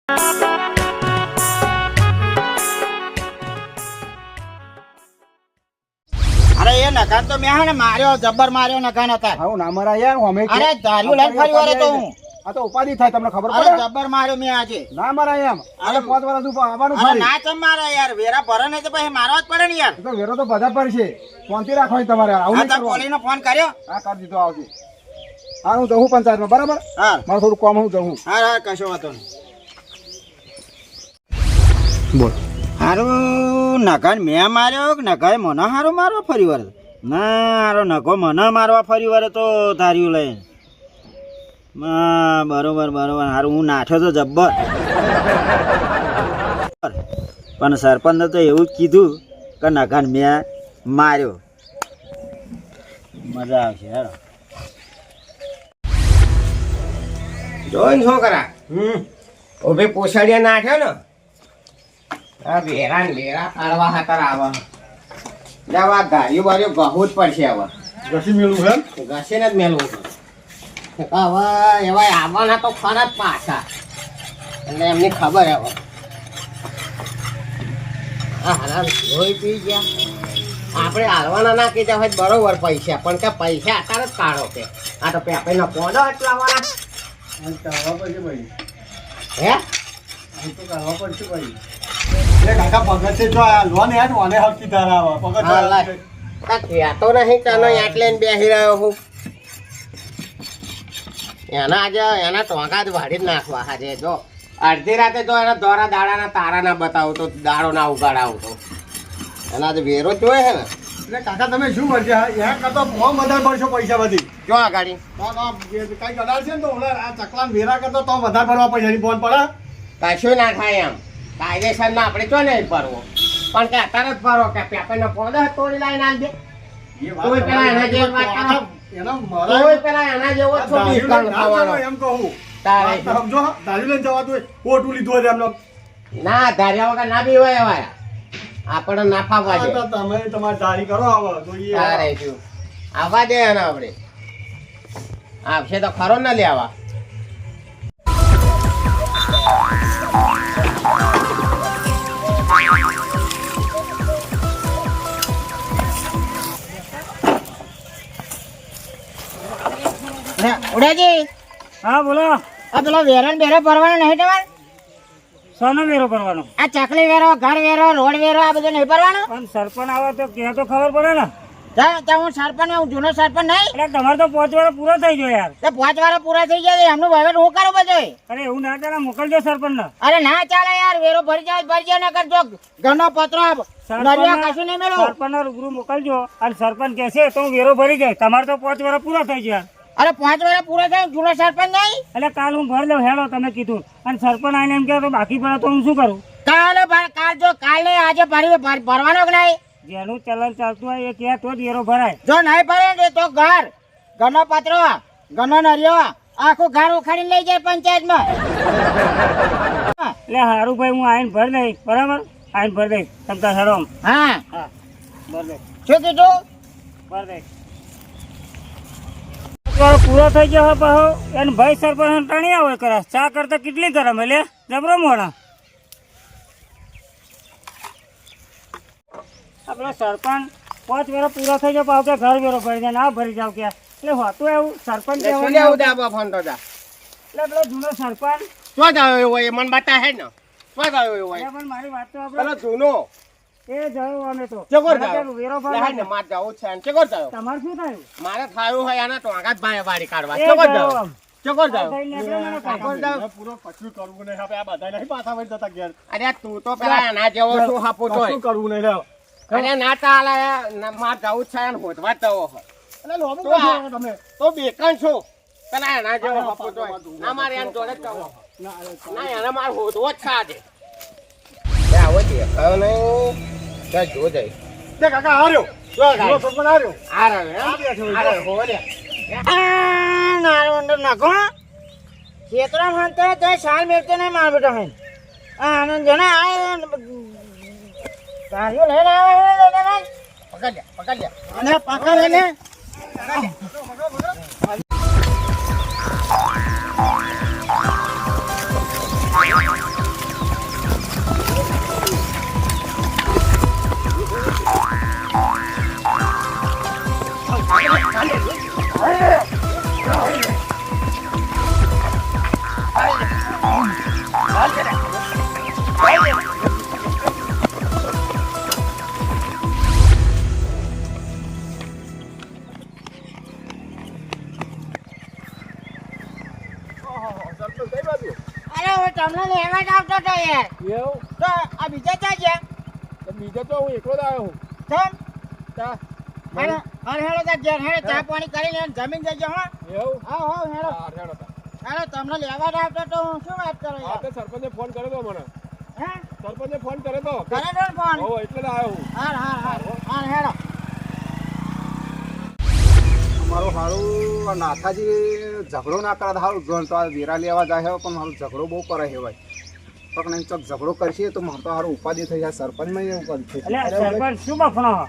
અરે એ નકાન તો મેં ને માર્યો જબ્બર માર્યો નકાન હતા. હા ના મારા યાર અમે અરે ધાર્યું લઈને ફરી વળે તો હું. આ તો ઉપાધિ થાય તમને ખબર અરે પડે જબ્બર માર્યો મેં આજે. ના મારા એમ આલે 5 વર્ષ ઉપર આવવાનું અરે ફરી ના ચમ મારે યાર વેરા ભરે ને તો પછી મારવા જ પડે ને યાર. તો વેરો તો બધા પર છે શાંતિ રાખો તમારે આવું આ નહીં તો કરવાનું. પોલીનો ફોન કર્યો. હા કરી દીધો આવશે. હા હું જઉં પંચાયતમાં બરાબર. હા મારું થોડું કામ હું જઉં. હા હા કશો વાતો નહીં. બોલ હારું નકાન મેં માર્યો કે નકાએ મને હારું મારવા ફરી વાર. ના હારો નકો મને મારવા ફરી વાર તો ધાર્યું લઈને. બરોબર બરોબર હારું હું નાઠ્યો તો જબ્બર. પણ સરપંચને તો એવું જ કીધું કે નકાન મેં માર્યો. મજા આવશે હેરો. જોઈને છોકરા ઉભી પોસાડીયા નાખ્યો ને આ વેરા ને વેરા કાઢવા હાતર આવા જવા ગાડીઓ બારીઓ ગહવું જ પડશે હવે ઘસી મેળવું એમ ઘસીને જ મેળવું છે હવે એવા આવવાના તો ખરા જ પાછા એટલે એમની ખબર હવે આ હારા લોહી પી ગયા આપણે હાલવાના ના કીધા હોય બરોબર પૈસા પણ કે પૈસા અત્યારે જ કાઢો કે આ તો પેપેનો પોડો એટલા વાળા કરવા પડશે ભાઈ હે તો કરવા પડશે ભાઈ એ કાકા પગત છે જો આ લોન યાર મને હકી ધરાવા પગત કહેતો નહીં તને એટલે બેસી રહ્યો હું એના આજે એના ટોંકા જ વાળી જ નાખવા આજે જો અડધી રાતે જો એના દોરા દાડાના તારા ના બતાવું તો દાડો ના ઉગાડાવું તો એના જે વેરો જોયે છે ને એટલે કાકા તમે શું મળશે યાર કરતો બહુ વધારે પડશે પૈસા બધી જો આ ગાડી કઈ કદાચ છે ને તો આ ચકલાન વેરા કરતો તો વધારે ભરવા પૈસાની ફોન પડે કશું ના થાય એમ કાયદેસર ના આપણે જો નહીં ભરવો પણ કે અત્યારે જ ભરો કે પેપરનો પોદો તોડી લાઈને આલ દે તોય પેલા એના જેવો વાત કરો. તોય પેલા એના જેવો છો નિકાલ થવાનો એમ કહું તારે સમજો ધારી લઈને જવાતું હોય ખોટું લીધું હોય એમનો ના ધાર્યા વગર ના બી હોય એવા આપણે ના ફાવવા દે તમે તમારી ધારી કરો આવો જોઈએ તારે શું આવવા દે ને આપણે આવશે તો ખરો ના લેવા ઉડાજી હા બોલો આ પેલો વેરો ને બેરો ભરવાનો નહીં તમારે. સોનો વેરો ભરવાનો આ ચકલી વેરો ઘર વેરો રોડ વેરો આ બધું નહીં ભરવાનો. પણ સરપંચ આવે તો કે તો ખબર પડે ને ત્યાં હું સરપંચ હું જૂનો સરપંચ નહીં. એટલે તમારે તો 5 વર્ષ પૂરો થઈ ગયો યાર તો 5 વાર પૂરા થઈ ગયા એમનું વહીવટ હું કરું બધું. અરે એવું ના ચાલે મોકલજો સરપંચ ને અરે ના ચાલે યાર વેરો ભરી જાય ન કરજો ઘરનો પત્રો નરિયા કશું નહીં મેળવું. સરપંચ ને રૂબરૂ મોકલજો અને સરપંચ કહેશે તો હું વેરો ભરી જાય તમારે તો 5 વર્ષ પૂરા થઈ ગયા અરે 5 વાર પૂરા થાય જૂનો સરપંચ નહીં. એટલે કાલ હું ભરી લઉં હેલો તમે કીધું અને સરપંચ આવીને એમ કહે તો બાકી ભરે તો હું શું કરું કાલે આજે ભરવાનો કે નહીં. જેનું ચલણ ચાલતું હોય એ કહે તો જ વેરો ભરાય જો નહીં ભરે ને તો ઘરનો પત્રો ઘરનો નરિયો આખું ઘર ઉખાડીને લઈ જાય પંચાયતમાં. એટલે સારું ભાઈ હું આવીને ભરી દઈશ બરાબર આવીને ભરી દઈશ તમતા સરોમ હા હા ભરી દઈશ શું કીધું. ભરી દઈશ પૂરો થઈ ગયો હોય પાછો એને ભાઈ સરપંચ ટાણી આવે કરે ચા કરતા કેટલી ગરમ એટલે જબરો મોડા આપણે સરપંચ 5 વર્ષ પૂરા થઈ જાય પાછો કે ઘર વેરો ભરી જાય ના ભરી જાવ કે એટલે હોતું એવું સરપંચ શું લેવું દાબા ફોન તો જા એટલે પેલો જૂનો સરપંચ શું થયો એવો એ મને બતાવે ને શું થયો એવો એટલે પણ મારી વાત તો પેલો આપણે જૂનો એ જયો અમે તો ચકોર મને થયો કે વેરો લે ભરવાનો. ને માર જાવું છે ચકોર થયો તમારે શું થયું મારે થયું હોય આના ટોંકા જ ભાઈ વાડી કાઢવા એ ચકોર જયો થયો આમ. ચકોર થયો ભાઈ નીકળ્યો મને કાઢી. ચકોર થયો પૂરો કશું કરવું નહીં આપણે આ બધા નહીં પાછા વળી જતા ઘેર અરે તું તો પેલા એના જેવો શું હાપો તો કશું કરવું નહીં લેવો અરે ના ચાલે માર જાવું છે ને હોતવા જવો હોય એટલે લોબો તો આ- કરો તમે તો બેકન છો પેલા એના જેવો હાપો તો ના મારે એમ જોડે જ જવો ના એને માર હોતવો જ છે આજે આવો દેખાયો નહીં ત્યાં જો જાય તે કાકા હાર્યો જો જૂનો સરપંચ હાર્યો આ રહ્યો આ રહ્યો હો લે નારો અંદર નાખો ખેતરા માનતો તો સાલ મેળતો નહીં માર બેટા હે આનંદ જણા આ કાર્યો લઈને આવે પકડ લે અને પાકા લઈને Thank you. તમને લેવા જ આવતો હતો યાર. એવું તો આ બીજા ક્યાં ગયા? તો બીજો તો હું એકલો જ આવ્યો હું કેમ? તા હેડો તાર ઘેર હેડો, ચા પાણી કરીને જમીન જજો હો. એવું હા હેડો હા હેડો તા. હેડો, તમને લેવા જ આવતો તો હું શું વાત કરો હા યાર? તે સરપંચે ફોન કર્યો તો મને હે? સરપંચે ફોન કર્યો તો કરે દો ને ફોન. હો એટલે જ આવ્યો હું હાર હેડો. મારું હારું આ નાથાજી ઝઘડો ના કરે હારું જોન તો આ વેરા લેવા જાય છે પણ મારું ઝઘડો બહુ કરે છે ભાઈ પણ નહીં ચોક ઝઘડો કરશે તો મારે તો હારું ઉપાધિ થઈ જાય સરપંચમાં એવું કરશે એટલે સરપંચ શું બફણો હો?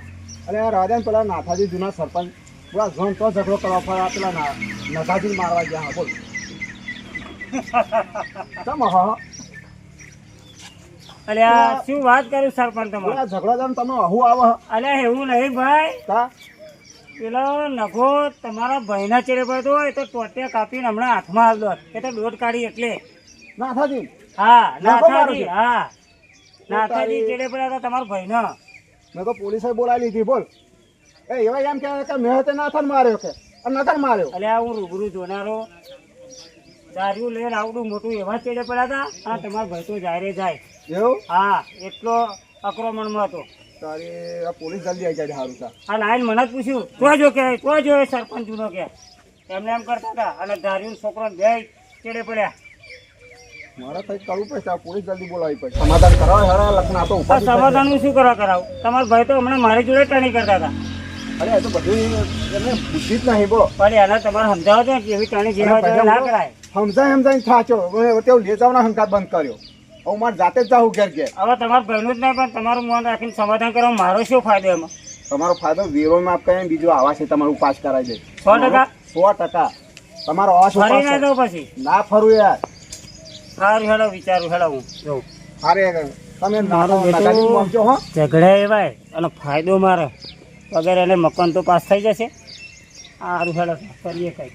અરે રાજા પેલા નાથાજી જૂના સરપંચ પૂરા જોન તો ઝઘડો કરવા પડે પેલા નાથાજી મારવા ગયા બોલ ચમ હા અલ્યા શું વાત કરું સરપંચ તમારે? પૂરા ઝઘડો જાણ તમે આવું આવે અલ્યા એવું નહીં ભાઈ, તા પેલો નખો તમારા ભાઈના ચેડે પડતો હોય તો ટોટિયા કાપીને હમણાં હાથમાં આવતો એ તો દોઢ કાઢી એટલે. નાથાજી હા નખો મારો નાથાજી, છે? હા નાથાજી ચેડે પડ્યા હતા તમારા ભાઈનો. મેં તો પોલીસે બોલાવી લીધી બોલ એ એવા એમ કે મેં તે નાથન માર્યો કે નથન માર્યો અલ્યા હું રૂબરૂ જોનારો દારૂ લઈને આવડું મોટું એવા ચેડે પડ્યા હતા અને તમારો ભાઈ તો જાય જાય. એવું હા એટલો આક્રમણમાં હતો. તારી આ પોલીસ જલ્દી આવી જાય સારું તા આ લાઈન મને જ પૂછ્યું તો જો એ સરપંચ જૂનો કે એમને એમ કરતા હતા અને દારૂ છોકરો બે ચેડે પડ્યા. મારે કંઈક કરવું પડશે આ પોલીસ જલ્દી બોલાવી પડશે સમાધાન કરાવે હરા લખના તો આ ઉપર સમાધાનનું શું કરાવું? તમારા ભાઈ તો હમણાં મારી જોડે ટણી કરતા હતા. અરે એ તો બધું એને બુદ્ધિ જ નહીં બોલો પણ એને તમારે સમજાવો છો કે એવી ટણી જેવા જેવા ના કરાય. સમજાય થાચો તેવું લે જવાના હંકાત બંધ કર્યો હું મારે જાતે જ જાઉં ઘેર ઘેર હવે તમારા ભાઈનું જ નહીં પણ તમારું મન રાખીને સમાધાન કરવા મારો શું ફાયદો એમાં? તમારો ફાયદો વેરો માફ કરે બીજો આવા છે તમારું પાસ કરાવી દે 100%? 100% તમારો આવાસ ફરી ના પાસ દઉં પછી? ના ફરું યાર સારું હેડો વિચારું હેડો હું જોઉં. અરે તમે મારો બેટો નાગાજી પહોંચો હો ઝઘડા એવાય અને ફાયદો મારે વગર એને મકાન તો પાસ થઈ જશે. સારું હેડો કરીએ કંઈક.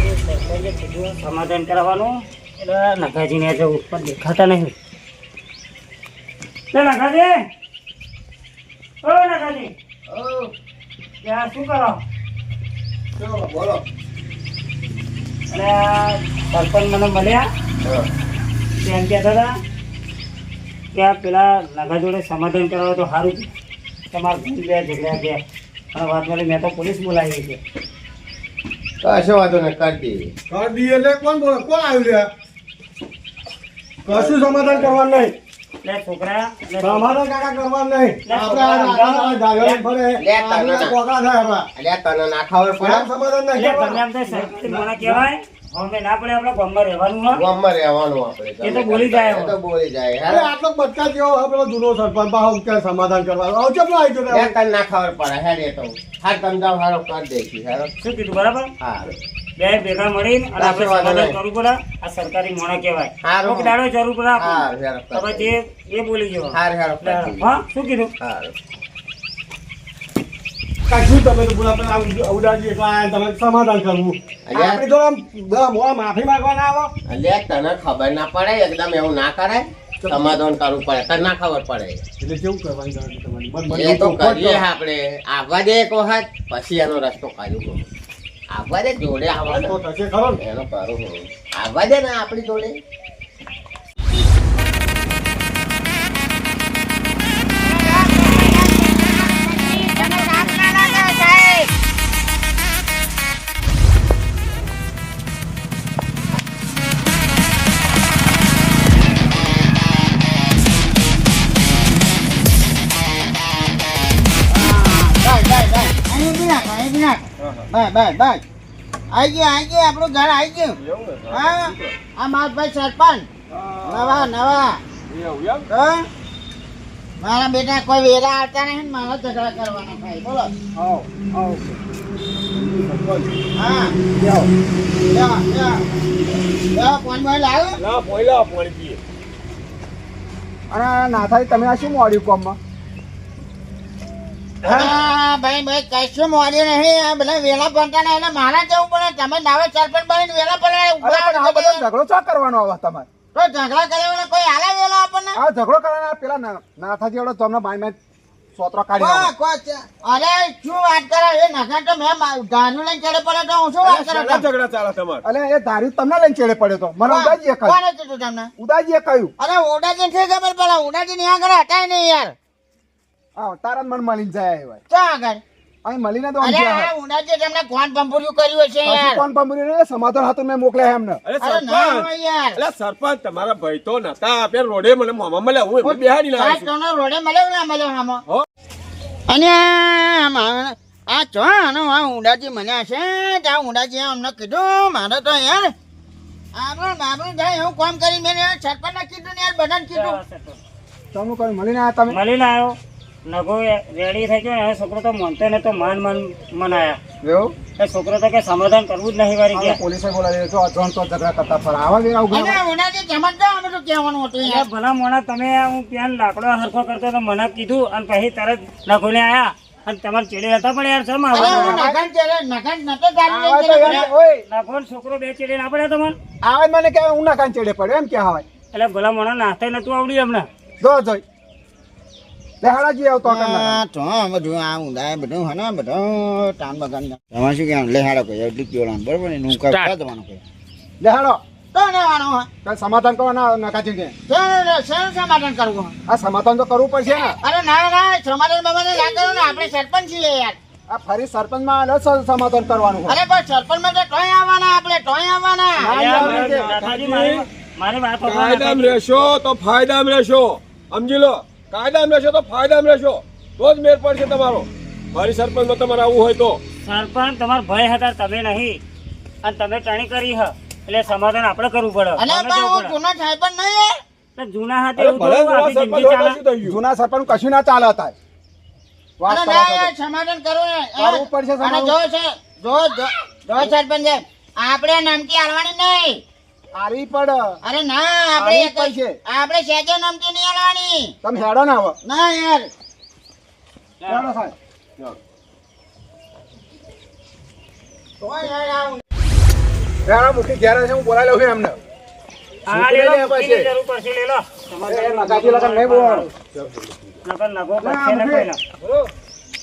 એ સરપંચે કીધું સમાધાન કરાવવાનું એટલે નગાજીને જવું પણ દેખાતા નહીં. નગાજી, ઓ નગાજી, ત્યાં શું કરો? બોલો અને આ સરપંચ મને મળ્યા તેમ કહેતા હતા કે આ પેલા નગા જોડે સમાધાન કરાવો તો સારું છે. તમારા ભાઈ બે ઝઘડા ગયા અને વાત મળી મેં તો પોલીસ બોલાવી છે. કશો વાંધો નહીં કરી દઈએ. કરી દઈએ એટલે કોણ બોલે કોણ આવ્યું રે કશું સમાધાન કરવાનું નહીં એટલે છોકરા એટલે સમાધાન કાકા કરવાનું નહીં લે, આપણે આ રાજા ઝાગરે ફરે લે, આપણે કોકડા થાય આપણા અલ્યા તને ના ખબર પડે એમ સમાધાન નહીં એટલે કરવાનું. તમે આમ તો સરપંચ મને કહેવાય અમે ના પડે આપણે ગામમાં રહેવાનું હોય. ગામમાં રહેવાનું આપણે એ તો બોલી જાય એ તો બોલી જાય અરે હેડો. આટલો બચકા જેવો હવે પેલો જૂનો સરપંચ બા હું કે સમાધાન કરવાનું આવ ચપલો આવી ગયો લે, તને ના ખબર પડે હેડ એ તો હાર સમજાવ હારો કરી દઈશું હેડો. શું કીધું બરાબર? હારું. બે ભેગા મળીને અને આપણે વાંધો સમાધાન નહીં. કરવું પડે. આ સરકારી મોણા કહેવાય. હારું. કોક દાડો જરૂર પડે આપણને. હારું, હેડો, કરી હવે દઈએ. જે એ બોલી જવા. હારું, હેડો, કરી દઈએ. હા શું કીધું? હારું. કાશું તમે તો બોલા પેલા ઉડાજી એટલા આયા તમે સમાધાન કરવું અલ્યા. આપણે તો આમ મોડા માફી માંગવાના આવો અલ્યા તને ખબર ના પડે એકદમ એવું ના કરાય સમાધાન કરવું પડે તને ના ખબર પડે એટલે કેવું કરવાની ગણતરી તમારી મન એ તો કરીએ આપણે આવવા દે એક વખત પછી એનો રસ્તો કાઢ્યો આવવા દે જોડે તો આવવાનો થશે ખરો ને એનો કરું હું આવવા દે ને આપણી જોડે બસ આઈ ગયું આપણું ઘર આઈ ગયું. હા આ મારા ભાઈ સરપંચ નવા તો મારા બેટા કોઈ વેરા આવતા નહીં ને મારા ઝઘડા કરવાના થાય. બોલો હા ફોન બોલ લાવ્યો. ના પોઈલા પાણી પીએ અને નાથાજી તમે આ શું મોડ્યું કોમમાં હા ભાઈ કશું મોડ્યું નહીં. આ બધા વેલા પડતા નહીં એટલે મારા જવું પડે. તમે દાવે સરપંચ બનીને વેલા અરે પણ આ બધો પડે ઝઘડો ચા કરવાનો આવે તમારે તો ઝઘડા કર્યા કોઈ હાલે વેલા આપણને. આ ઝઘડો કરવાના પેલા નાથાજી વાળો તમને બાઈ માં સોતરો કાઢી નાખો. અરે શું વાત કરે એ નખા તો મેં ધાનું લઈને ચડે પડે તો હું શું વાત કરે ઝઘડા ચાલે તમારે અલે એ ધારી તમને લઈને ચેડે પડ્યો તો મને ઉદાજીએ કહ્યું. કોને કીધું તમને ઉદાજીએ કહ્યું. અરે ઓડાજી થી ખબર પડે ઓડાજી ની આગળ હટાય નહીં યાર હા તારા મન મળીને જાય એ ભાઈ. ચા આગળ અહીં મળીને તો અરે સમજ્યા આ હે. ઓડાજી તમને કોણ પંપુર્યું કર્યું હશે પછી યાર કોણ પંપરી ને સમાધાન હતું મેં મોકલ્યા એમને. અરે અરે ના સરપંચ હોય યાર અરે સરપંચ તમારા ભાઈ તો નતા આપે રોડે મને મોમાં મળ્યા હું એમને બેહાડી આ લાવ્યો છું તને રોડે મળ્યો ના મળ્યો આમાં હો. અને આ ચો આનો આ ઊંડાજી મને હશે ત્યાં ઊંડાજી અમને કીધું મારે તો યાર આપણું જાય એવું કામ કરી મેં સરપંચને કીધું ને યાર બધાને કીધું તમે કોઈ મળીને આયા તમે. મળીને આવ્યો નગો રેડી થઈ ગયો ને છોકરો તો માનતો ને તો મનાયા એવું એ છોકરો તો કે સમાધાન કરવું જ નહીં વારી હવે ગયા પોલીસે બોલાવી જો અજણ તો ઝઘડા કરતા ફરે આવા વેરા ઉભા અને ઊંડાજી સમજતો અમે તો કહેવાનું હતું એટલે યાર ભલા મોણા તમે હું ત્યાં લાકડો હરખો કરતો તો મને કીધું અને પછી તરત નગોને આયા અને તમારે ચેડે હતા પણ યાર શેમ અરે હું આવા નખન ચડે નખન નતો ચાલુ આવે તો લઈને યાર, ઓય નગોન છોકરો બે ચેડે ના પડ્યા તમને આવે મને કે હું ના કાન ચેડે પડ્યો એમ કે હવે એટલે ભલા મોણા નાસ્તા નતું આવડ્યું એમને જો જોઈ લેહાડાજી આવતો આ તો બધું આ ઊંડા બધું હે ને બધું ટાણ બગાડ તમારે શું કહેવાનું લેહાડો કહે એટલું જ પીવડાવવાનું બરોબર ને હું કહી દેવાનું કહે લેહાડો તો લેવાનું હે કઈ સમાધાન કરો ના નકાજી કે શેનું સમાધાન કરવું હે? આ સમાધાન તો કરવું પડશે ને. અરે ના ના સમાધાન બમાધાન ના કરો ને આપણે સરપંચ છીએ યાર આ ફરી સરપંચ માં સમાધાન કરવાનું હોય. અરે પણ સરપંચ માં તો તોય આવવાના આપણે તોય આવવાના નાથાજી, મારી વાત સાંભળો, કાયદામાં રહેશો તો ફાયદામાં રહેશો સમજી લો કાયદામાં રહેશો તો ફાયદામાં રહેશો તો જ મેર પડશે તમારો મારી સરપંચમાં તમારે આવવું હોય તો સરપંચ તમારા ભય હતા તમે નહીં અને તમે ટણી કરી હ એટલે સમાધાન આપણે કરવું પડે અને અમે પણ જવું હું પડે. જૂનો સાહેબ જ નહીં હે. તો જૂના હાથે અરે એવું ભલે થોડું આખી સરપંચ જિંદગી ચાલે. શું થઈ ગયું જૂના સરપંચ કશું ના ચાલે હતા વાત અરે કરો ના છો. યાર, સમાધાન કરવું હે. કરવું પડશે અને સમાધાન. જો છે જો સરપંચ સાહેબ, આપણે નામથી હાલવાની નહીં. આરી પડ અરે ના આવી આપણે પૈસે. આપણે સેજે નામથી નહીં હાલવાની તમે હેડો ના આવો ના યાર હેડો સાહેબ. તો યાર આ હેડો મૂકી ઘેર છે હું બોલાવી લઉં છું એમને. હા, લેલો, મૂકી મૂકીની દે જરૂર પડશે, લેલો. એ નકાજી લગન નહીં બોલવાનું. નકર નગો ના, પડશે ને મૂકી. કોઈને.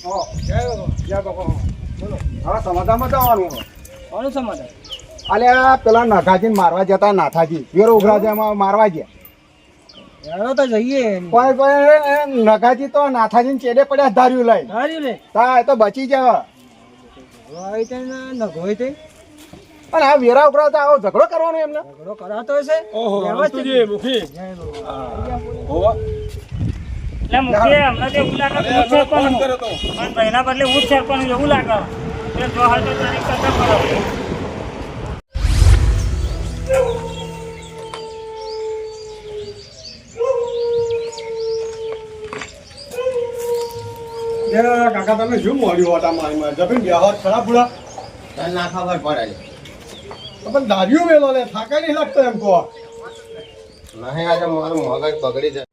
હો, જય બાપા. બોલો હવે સમાધાનમાં જવાનું હોય. કોનું સમાધાન? અલ્યા પેલા નગાજીને મારવા જતા નાથાજી વેરો ઉઘરાજામાં મારવા ગયા તો જઈએ કોઈ નગાજી તો નાથાજીને ચેડે પડ્યા ધાર્યું લઈ તા એ તો બચી જાય અને આ વેરા ઉઘરાવતા આવો ઝઘડો કરવાનો એમને ઓહો મસ્તુજી મુખી હોવા એટલે મૂકીએ, હમણાં તો એવું લાગે કે હું અરે સરપંચ ફોન હું. કર્યો તો પણ ભાઈના બદલે હું જ સરપંચ એવું લાગે એટલે જો હાલ તો તારીખ કરતા પડે. કાકા તમે શું મળ્યું હતા મારી માં જમીન બેહો ખરાબ પૂરા તને ના ખબર પડે પણ દારૂ મેલો લે થાકા નહીં લાગતો એમ કહો નહીં આજે મારું મગજ બગડી જાય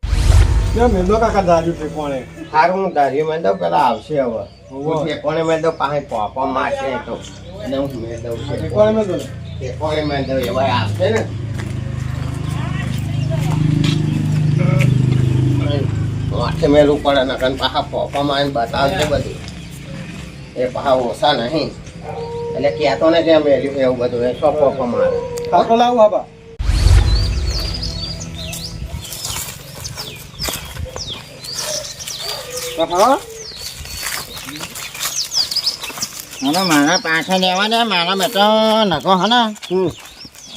કેમ મેલો કાકા દારૂ છે કોણે સારું હું ધાર્યું મેં દઉં પેલા આવશે હવે હોવે. કોને મેં દઉં પાસે પોપો મારશે તો અને હું મેં દઉં છે કોણે મેલો કોને મેં દઉં એવા આવશે ને માથે મેલું પડે ને કન પાછા પોપા મારીને બતાવશે બધું એ પાછા ઓછા નહીં એટલે કહેતો ને જ્યાં મેલ્યું એવું બધું એ સો પોપા મારે ખાતો લાવું બાબા હા અને મારા પાછા લેવા દે મારા બેટો નકો હે ને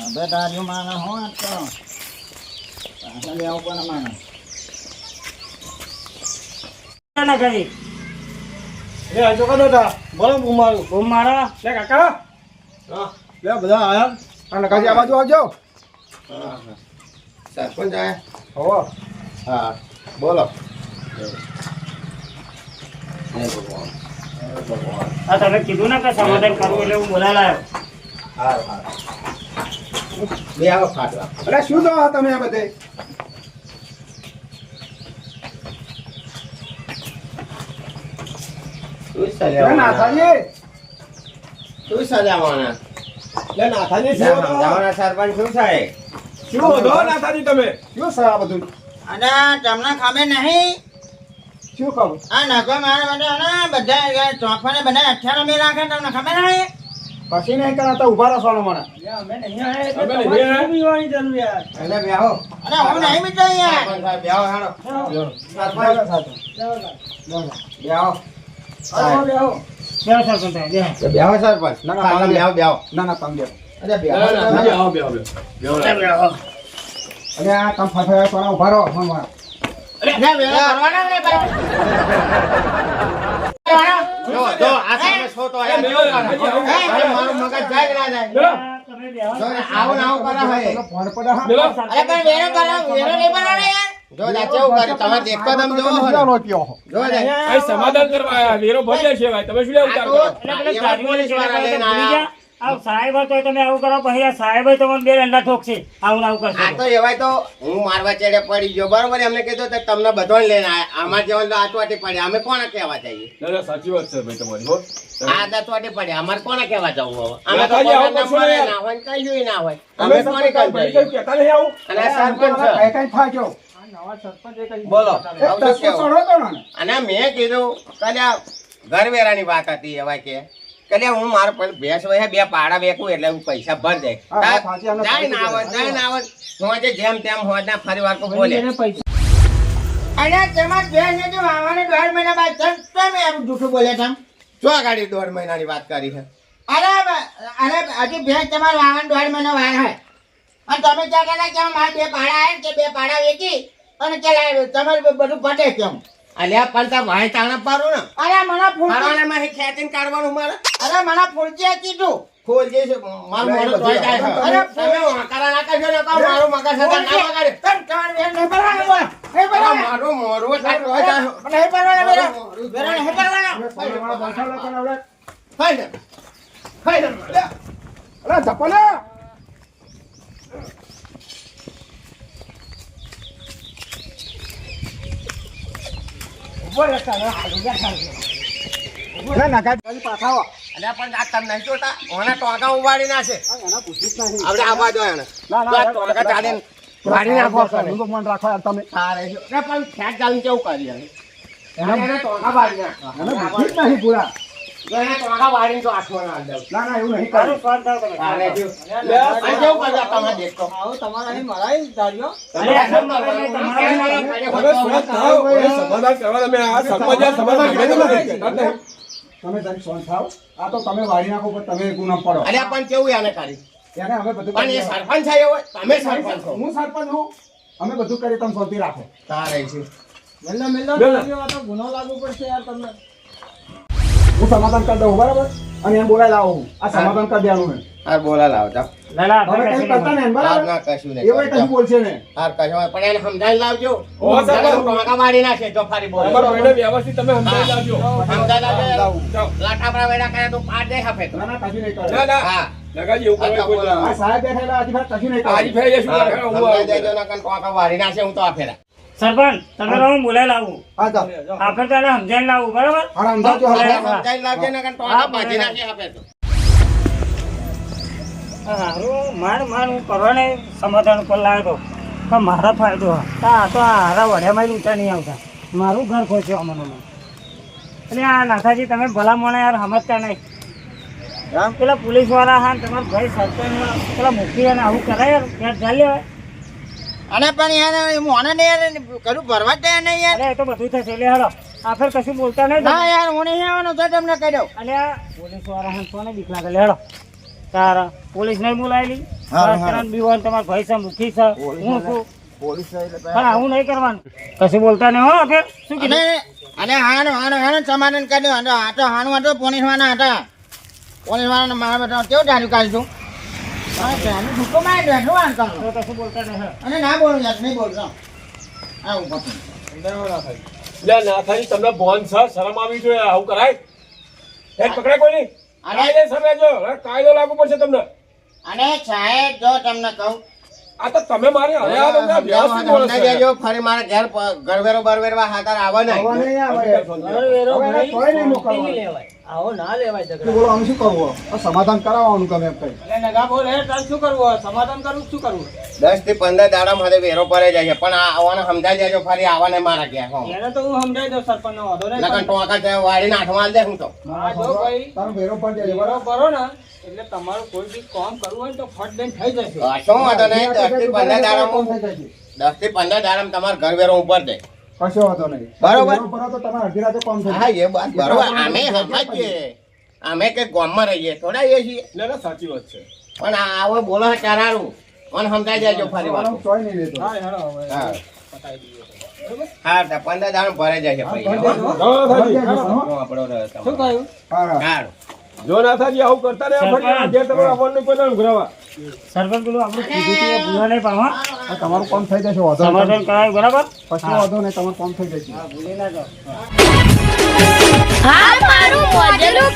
હવે દારૂ મારા હો તો પાછા લેવું પડે મારા નકાજી, એ આજો કા દાદા બોલો હું મારું બૂમ મારો. લે કાકા લે બધા આયા આ નકાજી આ બાજુ આવજો સરપંચ આયા હો હા બોલો આ તમે કીધું ને કે સમાધાન કરવું એટલે હું બોલાયો. હારું હારું બે આવો ખાટલા અરે શું દો તમે આ બધે તું સજાવાના નાથાજી તું સજાવાના લે નાથાજી શું સમજાવવાના સરપંચ શું થાય શું વધો નાથાજી તમે શું છે આ બધું અને તમને ખબર નહીં શું કહું આ નખો મારા બધા ચોફાને બધા 18 મે રાખે તમને ખબર હે પછી નહીં કરાતા ઉભા રહો સોનો મને એટલે બેહો અરે હું નહીં મિત્ર યાર બેહો હાલો બેહો બેહો સરપંચ સાહેબ, બેહો. બેહો સરપંચ ના, ના, પાછા બેહો બેહો ના ના તમે બેહો અરે બેહો બેહો, બેહો, બેહો. અને આ તમે ફસાયા સોના ઉભા રહો મને અરે વેલા કરવાના ને ભાઈ જો જો આ સામે છોટો આયા બેહો, નાથાજી, આવું. મારું મગજ જાય કે ના જાય બેહો. તમે બેહો. જો આવું ને આવું કરે હે તમને ફોન પડે હા બેહો. અરે પણ વેરો નહીં બનાવવાનો યાર જો જા કેવું કરે તમે દેખો તમે જોવો હો ને. ચાલો કયો જો જા અહીં સમાધાન કરવા આયા. વેરો ભરી જશે ભાઈ. તમે શું લે ઉતાર કરો? એટલે પેલા એવા ગાડીવાળા પોલીસ વાળા ભૂલી લઈને ગયા. આયા. આવ સાહેબ હતો તમે આવું કરો પછી આ સાહેબ તમને બે દંડા ઠોકશે આવું ને આવું કરશો આ તો એવાય તો હું મારવા ચેડે પડી ગયો બરોબર એમને કીધું તો તમને બધોને લઈને આયા અમાર જેવા તો આચવાટી પડે અમે કોને કહેવા જઈએ ના, ના, સાચી વાત છે ભાઈ તમારી હો. આ આચવાટી પડે અમારે કોને કહેવા જવું હવે અમે તો નાથાજી, આવું કોઈના કરશો નંબરે યાર. ના હોય ને કઈ ના હોય તમે અમે કોને સરપંચ ભાઈ કહીએ કઈ કહેતા નહીં આવું. અને આ સરપંચ છે. કઈ કઈ થાય છો બોલો એક આવું તો દસો કેવું? ચડો તો ને અને મેં કીધું કલ્યા ઘરવેરાની વાત હતી એવા કે કલ્યા હું મારા ભેંસ હોય બે પાડા વેકું એટલે હું પૈસા ભર હા, જાય સાચી વાત. જાય ના આવે જાય ના આવે હું આજે જેમ તેમ હોય ના ફરી વાર તો બોલે અને તમાર બેન ને જો આવવાને 1.5 મહિના બાદ તમે એમ જૂઠું બોલે તમ જો આ ગાડી 1.5 મહિનાની વાત કરી છે અરે હજી બેન તમારે આવવાને 1.5 મહિનો વાર હોય અને તમે ત્યાં કહેતા કે મારા બે પાડા આવે કે બે પાડા વેચી અને ચાલ તમારે બધું પટે કેમ અલ્યા પણ તા ભાઈ તાણા પાડું ને અરે મને ફૂલ ફરવાનામાં હી ખેંચીને કાઢવાનું મારે અરે મને ફૂલજી કીધું ખોલ જે છે મારું મોઢું ધોઈ જાય છે. અરે તમે વાંકારા ના કરશો ને કહો મારું મગજ હતા ના વગાડે. તમારે બેન નહીં ભરવાનું બોલ નહીં અરે ભરવાનું મારું મોઢું થાય ધોઈ જાય છે. નહીં ભરવાનું બેન બેન નહીં ભરવાનું તમારા પાછા લોકો ને હવે ખાઈ લે. ખાઈ લે. અરે ધપલા ના ના ગાડી પાછા આવો અલ્યા પણ આ તમે નહીં જોતા ઓના ટોંકા ઉવાડી નાખે એના પૂછ્યું જ નહીં આપણે આવા દો એને ના, ના, જો આ ટોંકા ચાલીને વાળી નાખો કરે. હું તો મન રાખો યાર તમે સારે છે. ને પણ ખેંચ ચાલીને કેવું કરી એને? એને ટોંકા વાળી નાખો. એને પૂછ્યું જ નહીં પૂરા જો એને ટોંકા વાળીને તો આંખમાં ના દઉં. ના ના એવું નહીં સારું કરું સ્વાદ થાવ તમે સારે છે. આ કેવું કરે તમે દેખો. અરે આ તમારે નંબર તમારે નહીં, તમારા હવે સુરત થાવ. હવે સમાધાન કરવા તમે આ સરપંચ યાર સમાધાન કરે તો નહીં. કહેતા જ નહીં. તમે જરી સોન થાવ આ તો તમે વાળી નાખો પણ તમે ગુના પડો અલ્યા પણ કેવું એને કરી એને અમે બધું પણ એ સરપંચ છે એવો તમે સરપંચ છો હું સરપંચ હું અમે બધું કરી તમે શાંતિ રાખો સારે છે. હું સમાધાન કરી દઉં બરાબર અને એમ બોલાય લાવો હું આ સમાધાન કરી દેવાનું છે હાર બોલા લાવ જાઓ. લાલા હવે કઈ કરતા ને હાર બરાબર ના કશું નહીં એવું કશું બોલશે ને હાર કશું પણ એને સમજાવી લાવજો ઓ, સરપંચ. ટોંકા વાળી નાખે જો ફરી બોલે તમારા ભાઈને વ્યવસ્થિત તમે સમજાવી લાવજો. સમજાવી લાવજો. જાઓ. લાટાપડા વેડા કરે તો પાડ દે હફે તો. ના ના કશું નહીં ના, કરે ના. હા. નગાજી, એવું કરવા કોઈ આ સાહેબ બેઠેલા હજી ફાર કશું નહીં કરે આજી ફેરી શું કરે? હું સમજાવી આવું. દેજો નકર ટોંકા વાળી નાખે હું તો આ ફેરા. સરપંચ તમે હું બોલાય લાવું હા જાઓ આપણે તને સમજાઈને લાવું બરાબર હા સમજાવજો હવે હવે સમજાવી લાવજો નકર ટોંકા ભાજી નાખે હફે તો. હારું માર હું કરવાને સમાધાન પર લાવ્યો હતો પણ મારા ફાયદો આ તો હારા વઢ્યામાં ઊંચા નહીં આવતા મારું ઘર ખોચ્યો અમને એટલે આ નાથાજી તમે ભલા મને યાર સમજતા નહીં પેલા પોલીસ વાળા હા ને તમારા ભાઈ સરપંચ પેલા મૂકી અને આવું કરાય યાર ત્યાં ચાલી લેવાય અને પણ યાર મોને ને યાર કરું ભરવા જ તૈયાર નહીં યાર અરે એ તો બધું થશે એટલે હેડો આખર કશું બોલતા નહીં ના યાર હું નહીં આવવાનો તો તમને કહી દઉં અને આ પોલીસ વાળા હા કોને બીક લાગે લે હેડો તારા પોલીસ નહીં બોલાયેલી હા. કરંટ બીવાન તમારા ભાઈ છે મુખી છે હું છું પોલીસ પણ આવું નહીં કરવાનું કશું બોલતા નહીં હો ફેર શું અને કીધું અને હાનું સમાધાન કરી દઉં અને આ તો હાનું હતો પોલીસ વાળા હતા પોલીસ વાળાને મારા બધા કેવું ચાલુ કાઢ્યું હા ચાલુ ધૂકો મારી દે શું વાંધો તો કશું બોલતા નહીં હેડો. અને ના બોલું યાર નહીં બોલતો આવું પછી લે, નાથાજી, તમને ભોન છે? શરમ આવી જોઈએ. આવું કરાય? એક પકડાય કોઈ નહીં? કાયદેસર રહેજો. હવે કાયદો લાગુ પડશે તમને. અને સાહેબ જો તમને કહું આ તો તમે મારી હવે આ તમને વ્યવસ્થિત બોલો છો. સમજાવી દેજો ફરી મારા ઘેર ઘરવેરો બરવેરવા હાથાર આવે નહીં. હવે નહીં આવે ઘર વેરો હવે ભરી તોય નહીં મોકલવાનું. શાંતિથી લેવાય. આવો ના લેવાય તો ઝઘડા. બોલો આનું શું કરવું આ સમાધાન કરાવવાનું ગમે એમ કઈ એટલે નગા બોલ હે તાર શું કરવું હવે? સમાધાન કરવું કે શું કરવું? 10 થી 15 દાડા મારે વેરો પડે જાય છે પણ આ આવવાને સમજાઈ દેજો ફરી આવવાને મારા ગયા હો એને તો હું સમજાઈ દઉં સરપંચનો વાંધો નહીં. નકર ટોકા તે વાળીને હાથમાં દે હું તો હા, જો ભાઈ તારો વેરો પણ જાય બરો બરાબર કરો ને એટલે તમારું કોઈ બી કામ કરવું હોય ને તો ફટ દઈને થઈ જશે. શું વાંધો નહીં 10 થી 15 દાડામાં થઈ જાય છે. 10 થી 15 દાડામાં તમારા ઘર વેરો ઉપર દે કશો વાંધો નહીં બરોબર. વેરો ભરો તો તમારે અડધી રાતે કામ થઈ હા જાય એ વાત બરોબર અમે સમજીએ અમે કે ગામમાં રહીએ થોડા એ છીએ ના ના સાચી વાત છે પણ આ આવો બોલો ચારારું મને સમજાઈ દેજો ફરી વાર તમારો ચોય નહીં લેતો હા હેડો હવે હા પતાઈ દઈએ. હા તો 15 દાડા ભરાઈ જાય છે ભાઈ નાથાજી, આપણો શું કહ્યું? હા સારું જો નાથાજી આવું કરતા રહ્યા ફરી આ ઘેર તમારે આવવાનું કોઈ દાડો ઘરાવા સરપંચ પેલું આપણું કીધું હતું એ ભૂલા નહીં પાડવા. આ તમારું કામ થઈ જશે વાંધો નહીં. સમાધાન કરાવ્યું બરાબર. કશો વાંધો નહીં તમારું કામ થઈ જશે હા, ભૂલી ના જાઓ. હાલ મારું મોઢેલું